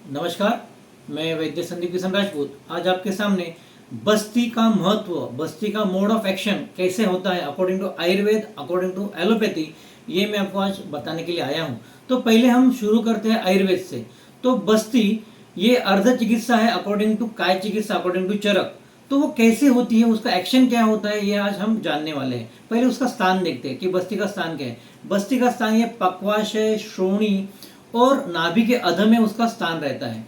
नमस्कार, मैं वैद्य संदीप किशन राजपूत आज आपके सामने बस्ती का महत्व, बस्ती का मोड ऑफ एक्शन कैसे होता है according to Ayurveda, according to allopathy, ये मैं आपको आज बताने के लिए आया हूँ। तो पहले हम शुरू करते हैं आयुर्वेद से। तो बस्ती ये अर्ध चिकित्सा है अकॉर्डिंग टू काय चिकित्सा, अकॉर्डिंग टू चरक। तो वो कैसे होती है, उसका एक्शन क्या होता है, ये आज हम जानने वाले हैं। पहले उसका स्थान देखते हैं कि बस्ती का स्थान क्या है। बस्ती का स्थान ये पक्वाशय, श्रोणी और नाभि के अध में उसका स्थान रहता है,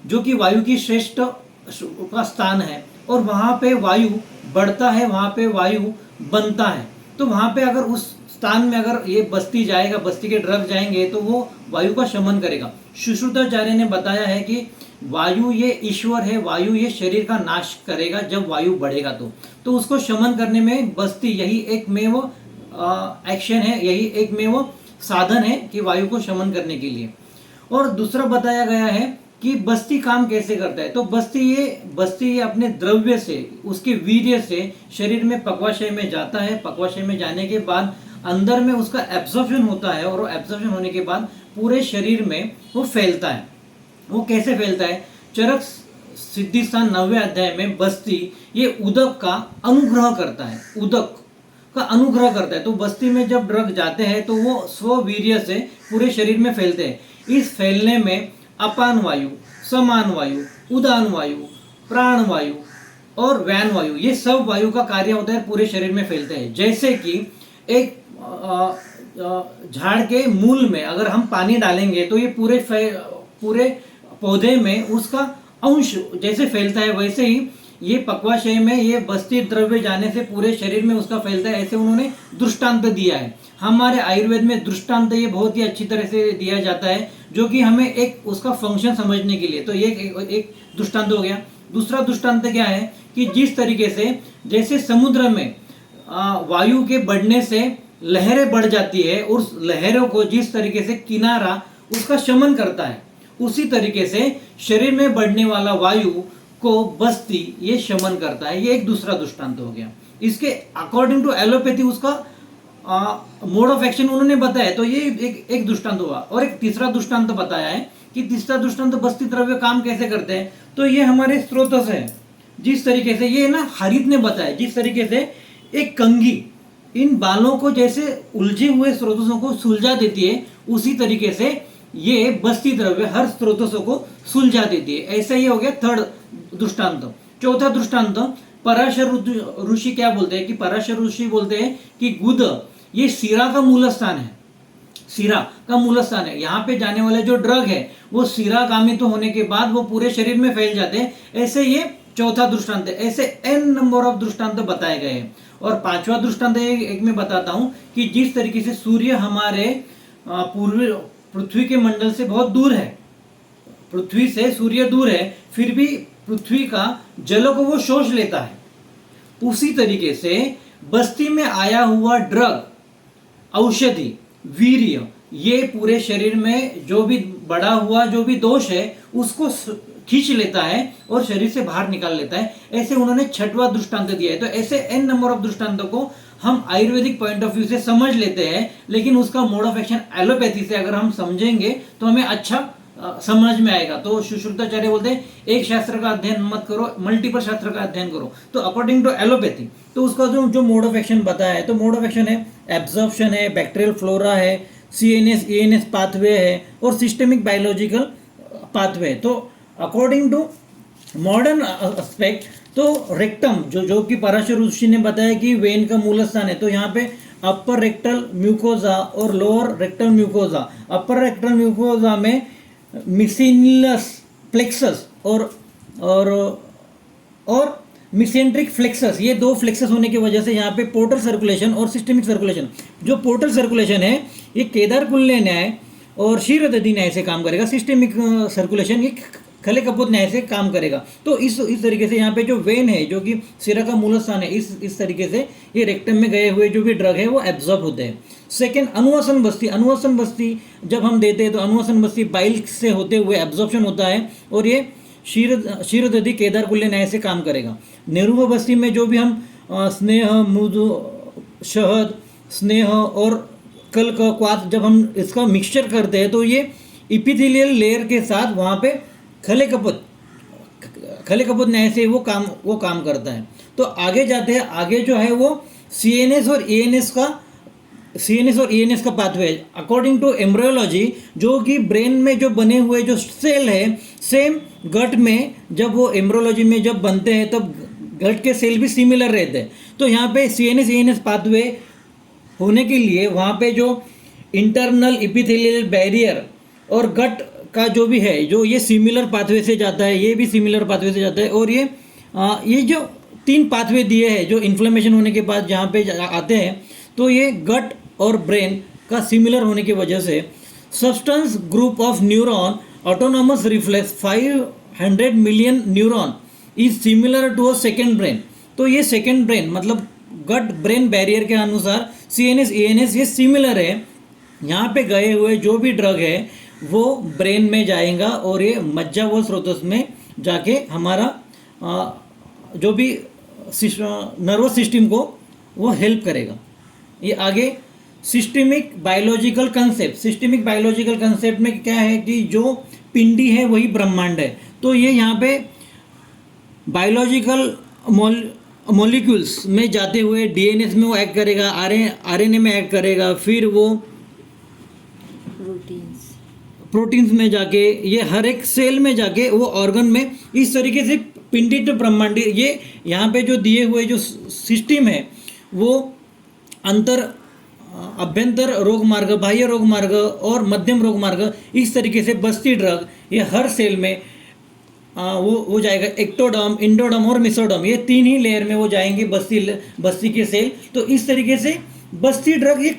जो कि वायु की श्रेष्ठ का स्थान है। और वहां पे वायु बढ़ता है, वहां पे वायु बनता है। तो वहां पे अगर उस स्थान में अगर ये बस्ती जाएगा, बस्ती के ड्रग जाएंगे तो वो वायु का शमन करेगा। सुश्रुताचार्य ने बताया है कि वायु ये ईश्वर है, वायु ये शरीर का नाश करेगा जब वायु बढ़ेगा। तो उसको शमन करने में बस्ती यही एकमेव एक्शन है, यही एकमेव साधन है कि वायु को शमन करने के लिए। और दूसरा बताया गया है कि बस्ती काम कैसे करता है। तो बस्ती ये अपने द्रव्य से, उसके वीर्य से शरीर में पक्वाशय में जाता है। पक्वाशय में जाने के बाद अंदर में उसका एब्जॉर्प्शन होता है और वो एब्जॉर्प्शन होने के बाद पूरे शरीर में वो फैलता है। वो कैसे फैलता है? चरक सिद्धिस्थान 9वें अध्याय में बस्ती ये उदक का अनुग्रह करता है, उदक का अनुग्रह करता है। तो बस्ती में जब ड्रग जाते हैं तो वो स्ववीर्य से पूरे शरीर में फैलते हैं। इस फैलने में अपान वायु, समान वायु, उदान वायु, प्राण वायु और व्यान वायु, ये सब वायु का कार्य होता है, पूरे शरीर में फैलते हैं। जैसे कि एक झाड़ के मूल में अगर हम पानी डालेंगे तो ये पूरे पौधे में उसका अंश जैसे फैलता है, वैसे ही ये पक्वाशय में ये बस्ती द्रव्य जाने से पूरे शरीर में उसका फैलता है। ऐसे उन्होंने दृष्टांत दिया है। हमारे आयुर्वेद में दृष्टांत ये बहुत ही अच्छी तरह से दिया जाता है, जो कि हमें एक उसका फंक्शन समझने के लिए। तो ये एक दृष्टांत हो गया। दूसरा दृष्टांत क्या है कि जिस तरीके से जैसे समुद्र में वायु के बढ़ने से लहरें बढ़ जाती है, उस लहरों को जिस तरीके से किनारा उसका शमन करता है, उसी तरीके से शरीर में बढ़ने वाला वायु को बस्ती ये शमन करता है। ये एक दूसरा दृष्टांत हो गया। इसके अकॉर्डिंग टू एलोपैथी उसका मोड ऑफ एक्शन उन्होंने बताया। तो ये एक दृष्टांत हुआ। और एक तीसरा दृष्टांत बताया है कि तीसरा दृष्टांत बस्ती द्रव्य काम कैसे करते हैं। तो ये हमारे स्रोत से है। जिस तरीके से ये ना हरित ने बताया, जिस तरीके से एक कंघी इन बालों को जैसे उलझे हुए स्रोतों को सुलझा देती है, उसी तरीके से ये बस्ती द्रव्य हर स्रोतों को सुलझा देती है। ऐसा ही हो गया थर्ड दृष्टांत। चौथा दृष्टांत पराशर ऋषि क्या बोलते हैं कि पराशर ऋषि बोलते हैं कि गुद ये सिरा का मूल स्थान है, सिरा का मूल स्थान है। यहाँ पे जाने वाले जो ड्रग है वो सिरा कामित होने के बाद वो पूरे शरीर में फैल जाते हैं। ऐसे ये चौथा दृष्टांत है। ऐसे n नंबर ऑफ दृष्टांत बताए गए हैं। और पांचवा दृष्टांत एक मैं बताता हूं कि जिस तरीके से सूर्य हमारे पूर्वी पृथ्वी के मंडल से बहुत दूर है, पृथ्वी से सूर्य दूर है, फिर भी पृथ्वी का जल को वो शोष लेता है। उसी तरीके से बस्ती में आया हुआ ड्रग, औषधि, वीर्य, ये पूरे शरीर में जो भी बढ़ा हुआ जो भी दोष है उसको खींच लेता है और शरीर से बाहर निकाल लेता है। ऐसे उन्होंने छठवां दृष्टांत दिया है। तो ऐसे n नंबर ऑफ दृष्टांतों को हम आयुर्वेदिक पॉइंट ऑफ व्यू से समझ लेते हैं, लेकिन उसका मोड ऑफ एक्शन एलोपैथी से अगर हम समझेंगे तो हमें अच्छा समझ में आएगा। तो सुश्रुताचार्य बोलते हैं एक शास्त्र का अध्ययन मत करो, मल्टीपल शास्त्र का अध्ययन करो। तो अकॉर्डिंग टू एलोपैथी तो उसका जो मोड ऑफ एक्शन बताया है, तो मोड ऑफ एक्शन है एब्जॉर्प्शन है, बैक्टीरियल फ्लोरा है, CNS ENS पाथवे है और सिस्टेमिक बायोलॉजिकल पाथवे। तो अकॉर्डिंग टू मॉडर्न एस्पेक्ट तो रेक्टम जो कि पराशर ऋषि ने बताया कि वेन का मूल स्थान है। तो यहाँ पे अपर रेक्टल म्यूकोजा और लोअर रेक्टल म्यूकोजा, अपर रेक्टल म्यूकोजा में मिसिनलस प्लेक्सस और मिसेंट्रिक फ्लेक्सस, ये दो फ्लेक्सस होने की वजह से यहाँ पे पोर्टल सर्कुलेशन और सिस्टेमिक सर्कुलेशन, जो पोर्टल सर्कुलेशन है ये केदारकुल्य न्याय और क्षीरदधि न्याय से काम करेगा। सिस्टेमिक सर्कुलेशन ये खले कपोत न्याय से काम करेगा। तो इस तरीके से यहाँ पे जो वेन है, जो कि सिरा का मूल स्थान है, इस तरीके से ये रेक्टम में गए हुए जो भी ड्रग है वो एब्जॉर्ब होते हैं। सेकेंड अनुवासन बस्ती, अनुवासन बस्ती जब हम देते हैं तो अनुवासन बस्ती बाइल से होते हुए एब्जॉर्प्शन होता है और ये क्षीरदधि केदारकुल्य न्याय से काम करेगा। निरुह बस्ती में जो भी हम स्नेह, मृदु, शहद, स्नेह और कल का क्वाथ जब हम इसका मिक्सचर करते हैं तो ये इपिथेलियल लेयर के साथ वहाँ पे खले कपूत, खले कपूत न्याय से वो काम करता है। तो आगे जाते हैं, आगे जो है वो CNS और ENS का पाथवे अकॉर्डिंग टू एम्ब्रियोलॉजी, जो कि ब्रेन में जो बने हुए जो सेल है, सेम गट में जब वो एम्ब्रियोलॉजी में जब बनते हैं तब गट के सेल भी सिमिलर रहते हैं। तो यहाँ पे CNS ENS पाथवे होने के लिए वहाँ पे जो इंटरनल इपिथेलियल बैरियर और गट का जो भी है, जो ये सिमिलर पाथवे से जाता है, ये भी सिमिलर पाथवे से जाता है। और ये जो 3 पाथवे दिए हैं जो इन्फ्लेमेशन होने के बाद जहाँ पे आते हैं, तो ये गट और ब्रेन का सिमिलर होने की वजह से substance group of neuron autonomous reflex 500 million neuron is similar to a second brain. तो ये सेकेंड ब्रेन मतलब गट ब्रेन बैरियर के अनुसार CNS ENS ये सिमिलर है। यहाँ पे गए हुए जो भी ड्रग है वो ब्रेन में जाएगा और ये मज्जा व स्रोतस में जाके हमारा जो भी नर्वस सिस्टम को वो हेल्प करेगा। ये आगे सिस्टमिक बायोलॉजिकल कंसेप्ट में क्या है कि जो पिंडी है वही ब्रह्मांड है। तो ये यहाँ पे बायोलॉजिकल मॉलिक्यूल्स में जाते हुए DNS में वो एक्ट करेगा, RNA में एक्ट करेगा, फिर वो प्रोटीन्स में जाके ये हर एक सेल में जाके वो ऑर्गन में, इस तरीके से पिंडी टू ब्रह्मांडी। ये यहाँ पे जो दिए हुए जो सिस्टम है वो अभ्यंतर रोग मार्ग, बाह्य रोग मार्ग और मध्यम रोग मार्ग, इस तरीके से बस्ती ड्रग ये हर सेल में वो जाएगा। एक्टोडर्म, इंडोडर्म और मिसोडर्म, ये 3 ही लेयर में वो जाएंगे बस्ती के सेल। तो इस तरीके से बस्ती ड्रग ये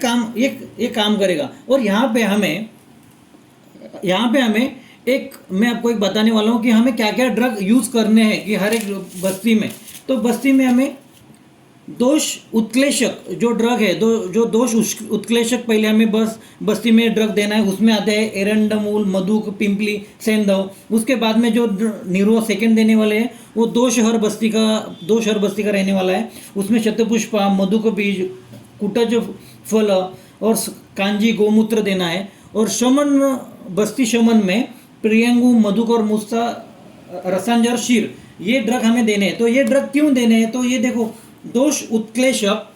काम करेगा। और यहाँ पे हमें मैं आपको एक बताने वाला हूँ कि हमें क्या क्या ड्रग यूज़ करने हैं कि हर एक बस्ती में। तो बस्ती में हमें दोष उत्क्लेशक जो ड्रग है, जो दोष उत्क्लेशक पहले हमें बस्ती में ड्रग देना है। उसमें आते हैं एरंडामूल, मधुक, पिंपली, सेंधव। उसके बाद में जो न्यूरो सेकेंड देने वाले हैं वो दोषहर बस्ती का रहने वाला है। उसमें शतपुष्पा, मधुक बीज, कुटज फल और कांजी गोमूत्र देना है। और शमन बस्ती शमन में प्रियंगु, मधुक और मुस्सा, रसांजर, शीर, ये ड्रग हमें देने हैं। तो ये ड्रग क्यों देने हैं? तो ये देखो, दोष उत्क्लेशक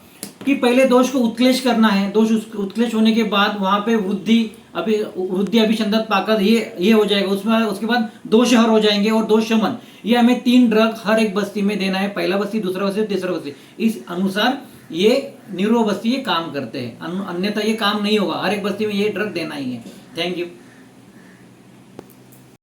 कि पहले दोष को उत्क्लेश करना है। दोष उत्क्लेश होने के बाद वहाँ पे वृद्धि अभिसंधित ताकत ये हो जाएगा। उसके बाद दोषहर हो जाएंगे और दोष शमन। ये हमें 3 ड्रग हर एक बस्ती में देना है, पहला बस्ती, दूसरा बस्ती, तीसरा बस्ती। इस अनुसार ये न्यूरो बस्ती ये काम करते हैं, अन्यथा ये काम नहीं होगा। हर एक बस्ती में ये ड्रग देना ही है। Thank you.